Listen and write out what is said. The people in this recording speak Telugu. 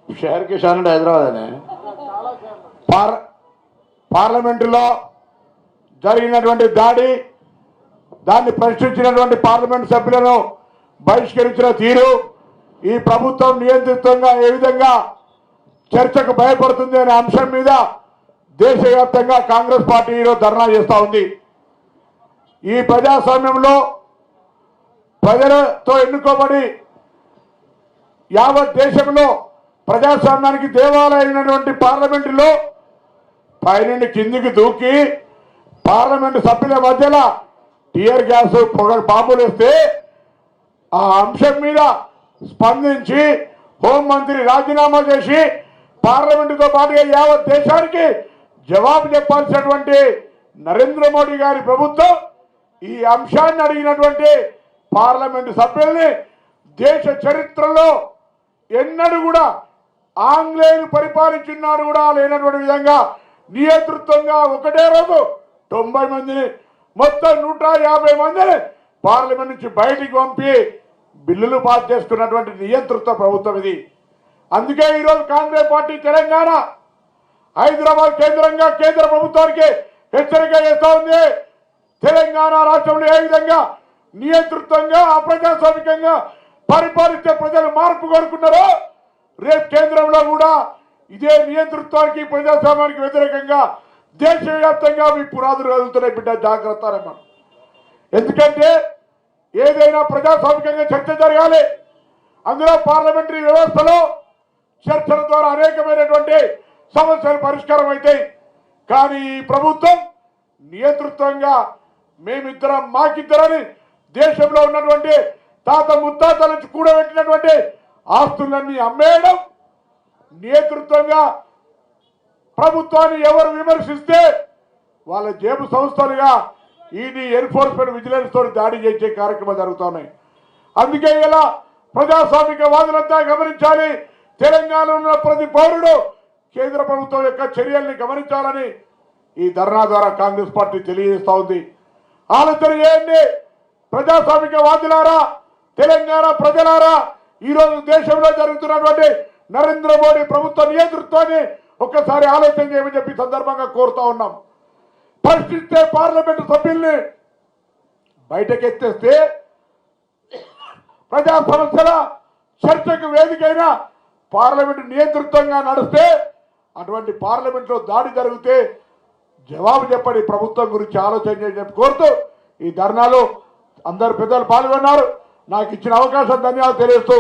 शहर के शान हैदराबाद ने పార్లమెంటులో జరిగినటువంటి దాడి దాన్ని ప్రశ్నించినటువంటి పార్లమెంట్ సభ్యులను బహిష్కరించిన తీరు ఈ ప్రభుత్వం నియంత్రితంగా ఏ విధంగా చర్చకు భయపడుతుంది అనే అంశం మీద దేశవ్యాప్తంగా కాంగ్రెస్ పార్టీ ఈరోజు ధర్నా చేస్తూ ఉంది. ఈ ప్రజాస్వామ్యంలో ప్రజలతో ఎన్నుకోబడి యావత్ దేశంలో ప్రజాస్వామ్యానికి దేవాలయమైనటువంటి పార్లమెంటులో పైనుండి కిందికి దూకి పార్లమెంటు సభ్యుల మధ్యలో టియర్ గ్యాస్ పొగ బాంబులు వేస్తే ఆ అంశం మీద స్పందించి హోంమంత్రి రాజీనామా చేసి పార్లమెంటుతో పాటుగా యావత్ దేశానికి జవాబు చెప్పాల్సినటువంటి నరేంద్ర మోడీ గారి ప్రభుత్వం ఈ అంశాన్ని అడిగినటువంటి పార్లమెంటు సభ్యుల్ని దేశ చరిత్రలో ఎన్నడూ కూడా ఆంగ్లేయులు పరిపాలించినారు కూడా లేనటువంటి విధంగా నియంతృత్వంగా ఒకటే రోజు 90 మందిని మొత్తం 150 మందిని పార్లమెంట్ నుంచి బయటికి పంపి బిల్లులు పాస్ చేసుకున్నటువంటి నియంతృత్వ ప్రభుత్వం ఇది. అందుకే ఈరోజు కాంగ్రెస్ పార్టీ తెలంగాణ హైదరాబాద్ కేంద్రంగా కేంద్ర ప్రభుత్వానికి హెచ్చరిక చేస్తూ ఉంది. తెలంగాణ రాష్ట్రంలో ఏ విధంగా నియంతృత్వంగా అప్రజాస్వామికంగా పరిపాలిస్తే ప్రజలు మార్పు కోరుకున్నారో రేపు కేంద్రంలో కూడా ఇదే నియంతృత్వానికి ప్రజాస్వామ్యానికి వ్యతిరేకంగా దేశవ్యాప్తంగా మీ పునాదులు కదులుతున్నాయి బిడ్డ, జాగ్రత్త. ఎందుకంటే ఏదైనా ప్రజాస్వామికంగా చర్చ జరగాలి. అందులో పార్లమెంటరీ వ్యవస్థలో చర్చల ద్వారా అనేకమైనటువంటి సమస్యలు పరిష్కారం అవుతాయి. కానీ ఈ ప్రభుత్వం నియంతృత్వంగా మేమిద్దరం మాకిద్దరని దేశంలో ఉన్నటువంటి తాత ముత్తాతల నుంచి కూడబెట్టినటువంటి ఆస్తులన్నీ అమ్మేయడం, నియంతృత్వంగా ప్రభుత్వాన్ని ఎవరు విమర్శిస్తే వాళ్ళ జేబు సంస్థలుగా ఈడీ ఎన్ఫోర్స్మెంట్ విజిలెన్స్ తోటి దాడి చేసే కార్యక్రమాలు జరుగుతున్నాయి. అందుకే ఇలా ప్రజాస్వామిక వాదులంతా గమనించాలి. తెలంగాణలో ఉన్న ప్రతి పౌరుడు కేంద్ర ప్రభుత్వం యొక్క చర్యల్ని గమనించాలని ఈ ధర్నా ద్వారా కాంగ్రెస్ పార్టీ తెలియజేస్తూ ఉంది. ఆలోచన చేయండి ప్రజాస్వామిక వాదులారా, తెలంగాణ ప్రజలారా. ఈరోజు దేశంలో జరుగుతున్నటువంటి నరేంద్ర మోడీ ప్రభుత్వ నియంతృత్వాన్ని ఒక్కసారి ఆలోచన చేయమని చెప్పి సందర్భంగా కోరుతా ఉన్నాం. పరిస్థితే పార్లమెంటు సభ్యుల్ని బయటకెత్తేస్తే ప్రజా సమస్యల చర్చకు వేదికైన పార్లమెంటు నియంతృత్వంగా నడిస్తే అటువంటి పార్లమెంట్లో దాడి జరిగితే జవాబు చెప్పని ప్రభుత్వం గురించి ఆలోచన చేయని కోరుతూ ఈ ధర్నాలో అందరు పెద్దలు పాల్గొన్నారు. నాకు ఇచ్చిన అవకాశం ధన్యవాదాలు తెలియజేస్తూ